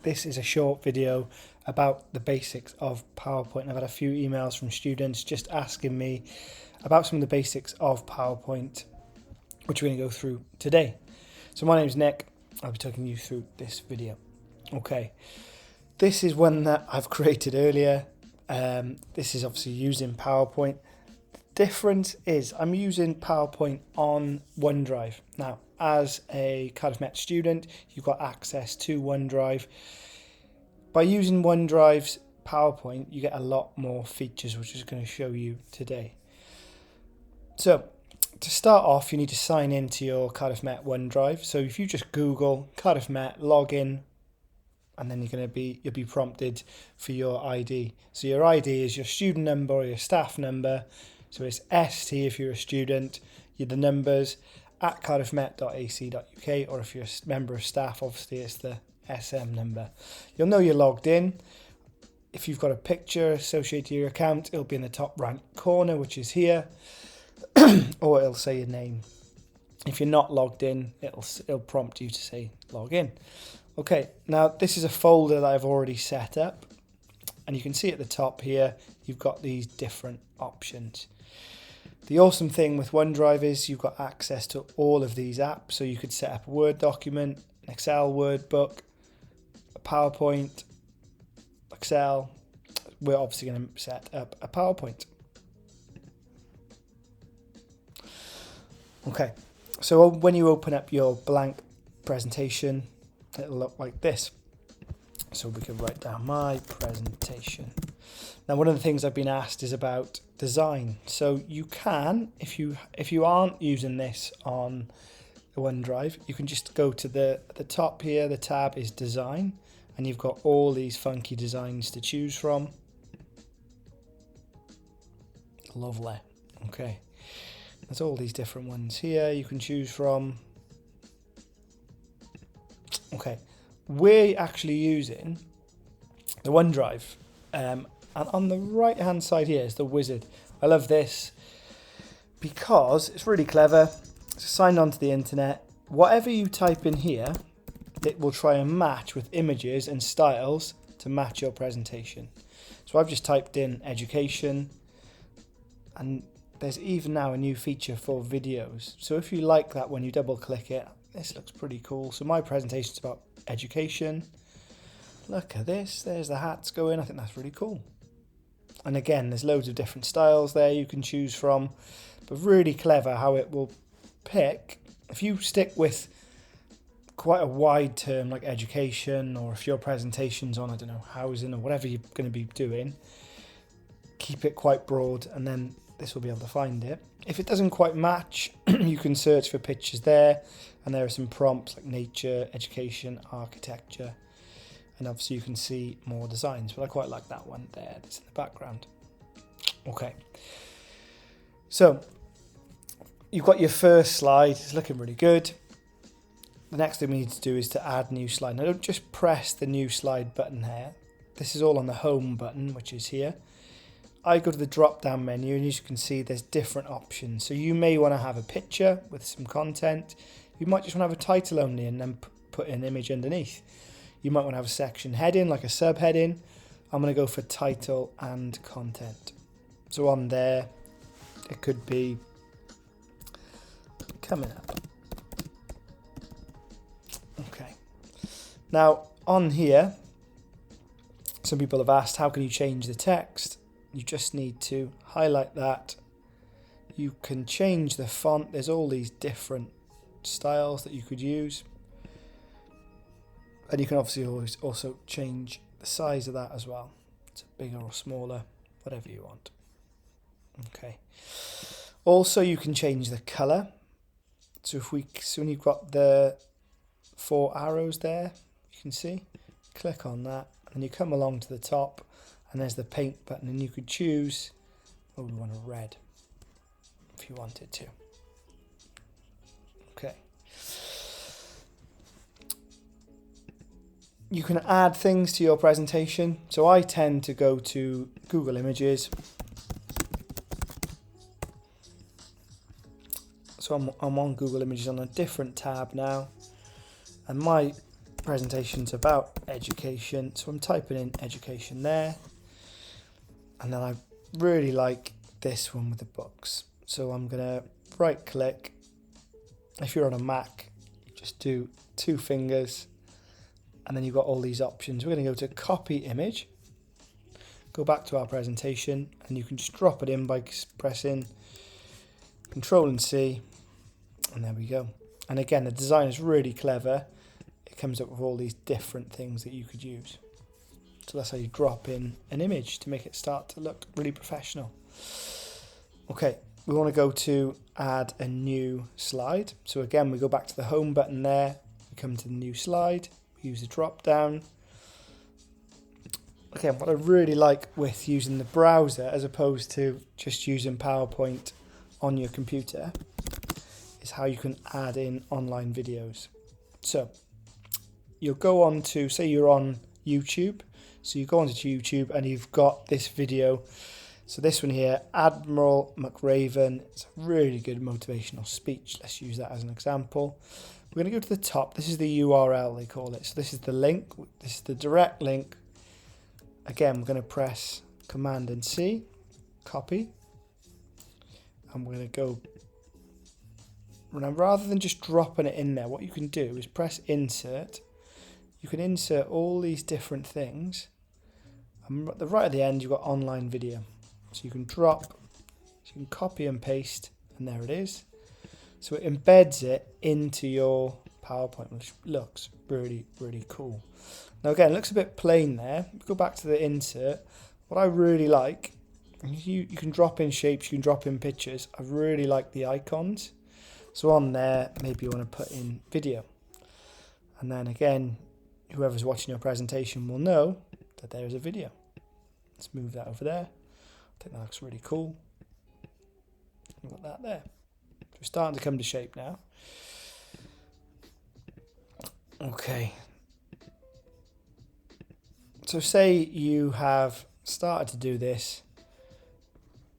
This is a short video about the basics of PowerPoint. I've had a few emails from students just asking me about some of the basics of PowerPoint, which we're going to go through today. So my name's Nick. I'll be taking you through this video. Okay, this is one that I've created earlier. This is obviously using PowerPoint. Difference is I'm using PowerPoint on OneDrive. Now, as a Cardiff Met student, you've got access to OneDrive. By using OneDrive's PowerPoint, you get a lot more features, which is going to show you today. So, to start off, you need to sign into your Cardiff Met OneDrive. So if you just Google Cardiff Met, log in, and then you'll be prompted for your ID. So your ID is your student number or your staff number. So it's ST if you're a student, you're the numbers at cardiffmet.ac.uk, or if you're a member of staff, obviously it's the SM number. You'll know you're logged in. If you've got a picture associated to your account, it'll be in the top right corner, which is here, or it'll say your name. If you're not logged in, it'll prompt you to say log in. Okay, now this is a folder that I've already set up, and you can see at the top here, you've got these different options. The awesome thing with OneDrive is you've got access to all of these apps, so you could set up a Word document, an Excel workbook, a PowerPoint, Excel. We're obviously going to set up a PowerPoint. Okay, so when you open up your blank presentation, it'll look like this. So we can write down my presentation. Now, one of the things I've been asked is about design. So you can, if you aren't using this on the OneDrive, you can just go to the top here. The tab is design, and you've got all these funky designs to choose from. Lovely. Okay, there's all these different ones here you can choose from. Okay, we're actually using the OneDrive, and on the right hand side here is the wizard. I love this because it's really clever. It's signed onto the internet. Whatever you type in here, it will try and match with images and styles to match your presentation. So I've just typed in education, and there's even now a new feature for videos. So if you like that, when you double click it, this looks pretty cool. So my presentation is about education. Look at this, there's the hats going. I think that's really cool. And again, there's loads of different styles there you can choose from, but really clever how it will pick. If you stick with quite a wide term like education, or if your presentation's on, I don't know, housing or whatever you're going to be doing, keep it quite broad, and then this will be able to find it. If it doesn't quite match, you can search for pictures there, and there are some prompts like nature, education, architecture, and obviously you can see more designs, but I quite like that one there that's in the background. Okay, so you've got your first slide. It's looking really good. The next thing we need to do is to add new slide. Now, don't just press the new slide button here. This is all on the home button, which is here. I go to the drop down menu, and as you can see, there's different options. So you may want to have a picture with some content. You might just want to have a title only and then put an image underneath. You might want to have a section heading, like a subheading. I'm going to go for title and content. So on there, it could be coming up. Okay. Now, on here, some people have asked, how can you change the text? You just need to highlight that. You can change the font. There's all these different styles that you could use. And you can obviously always also change the size of that as well. It's bigger or smaller, whatever you want. Okay. Also, you can change the colour. So when you've got the 4 arrows there, you can see, click on that, and you come along to the top, and there's the paint button, and you could choose, we want a red if you wanted to. Okay. You can add things to your presentation. So I tend to go to Google Images. So I'm on Google Images on a different tab now. And my presentation's about education, so I'm typing in education there. And then I really like this one with the books. So I'm going to right click. If you're on a Mac, just do 2 fingers and then you've got all these options. We're going to go to copy image, go back to our presentation, and you can just drop it in by pressing Control and C, and there we go. And again, the design is really clever. It comes up with all these different things that you could use. So that's how you drop in an image to make it start to look really professional. Okay, we want to go to add a new slide. So again, we go back to the home button there, we come to the new slide, we use the drop down. Again, what I really like with using the browser as opposed to just using PowerPoint on your computer is how you can add in online videos. So you'll go on to, say you're on YouTube, so you go onto YouTube and you've got this video. So this one here, Admiral McRaven, it's a really good motivational speech. Let's use that as an example. We're going to go to the top. This is the URL, they call it. So this is the link. This is the direct link. Again, we're going to press Command and C, copy. And we're going to go. Now, rather than just dropping it in there, what you can do is press Insert. You can insert all these different things. And right at the end, you've got online video. So you can drop, so you can copy and paste, and there it is. So it embeds it into your PowerPoint, which looks really, really cool. Now again, it looks a bit plain there. Go back to the insert. What I really like, you can drop in shapes, you can drop in pictures. I really like the icons. So on there, maybe you want to put in video. And then again, whoever's watching your presentation will know that there is a video. Let's move that over there. I think that looks really cool. We've got that there. So we're starting to come to shape now. Okay. So say you have started to do this.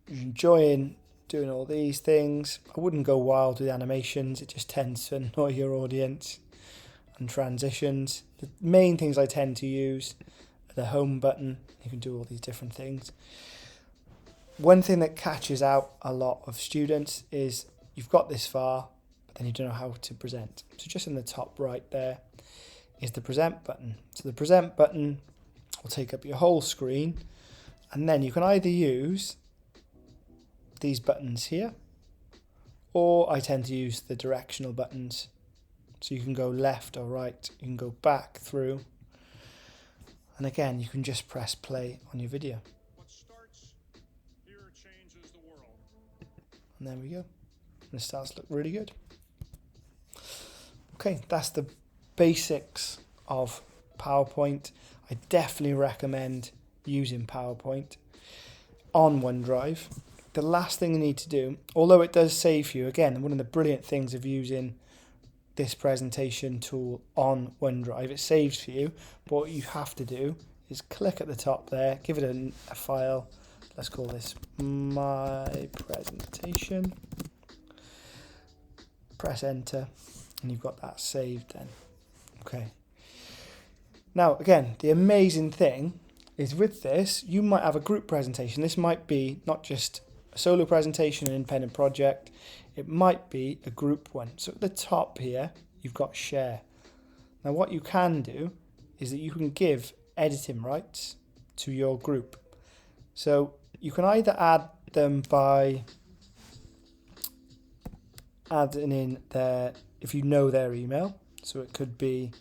You're enjoying doing all these things. I wouldn't go wild with animations. It just tends to annoy your audience. And transitions. The main things I tend to use are the home button. You can do all these different things. One thing that catches out a lot of students is you've got this far, but then you don't know how to present. So just in the top right there is the present button. So the present button will take up your whole screen, and then you can either use these buttons here, or I tend to use the directional buttons. So you can go left or right, you can go back through, and again you can just press play on your video. What starts here changes the world. And there we go. And it starts to look really good. Okay, that's the basics of PowerPoint. I definitely recommend using PowerPoint on OneDrive. The last thing you need to do, although it does save you, again, one of the brilliant things of using this presentation tool on OneDrive, it saves for you, but what you have to do is click at the top there, give it a file. Let's call this my presentation. Press enter, and you've got that saved then. Okay. Now, again, the amazing thing is with this, you might have a group presentation. This might be not just a solo presentation, an independent project. It might be a group one. So at the top here, you've got share. Now what you can do is that you can give editing rights to your group. So you can either add them by adding in if you know their email. So it could be,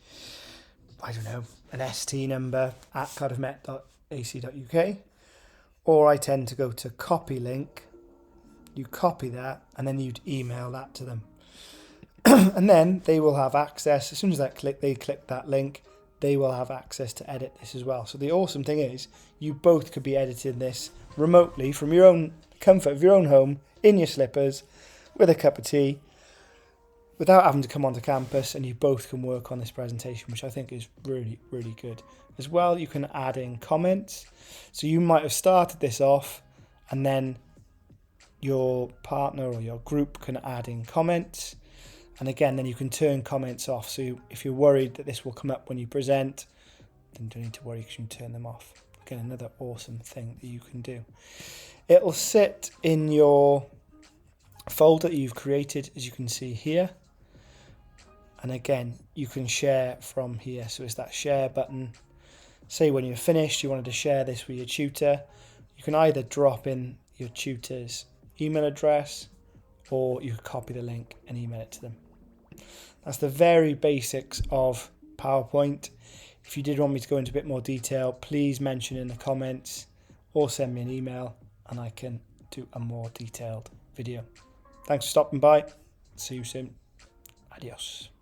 I don't know, an ST number at cardiffmet.ac.uk. Or I tend to go to copy link. You copy that and then you'd email that to them. And then they will have access. As soon as they click that link, they will have access to edit this as well. So the awesome thing is you both could be editing this remotely from your own comfort of your own home, in your slippers, with a cup of tea, without having to come onto campus, and you both can work on this presentation, which I think is really, really good. As well, you can add in comments. So you might have started this off and then your partner or your group can add in comments. And again, then you can turn comments off. So if you're worried that this will come up when you present, then you don't need to worry because you can turn them off. Again, another awesome thing that you can do. It'll sit in your folder that you've created, as you can see here. And again, you can share from here. So it's that share button. Say when you're finished, you wanted to share this with your tutor. You can either drop in your tutor's email address, or you could copy the link and email it to them. That's the very basics of PowerPoint. If you did want me to go into a bit more detail, please mention in the comments or send me an email and I can do a more detailed video. Thanks for stopping by. See you soon. Adios.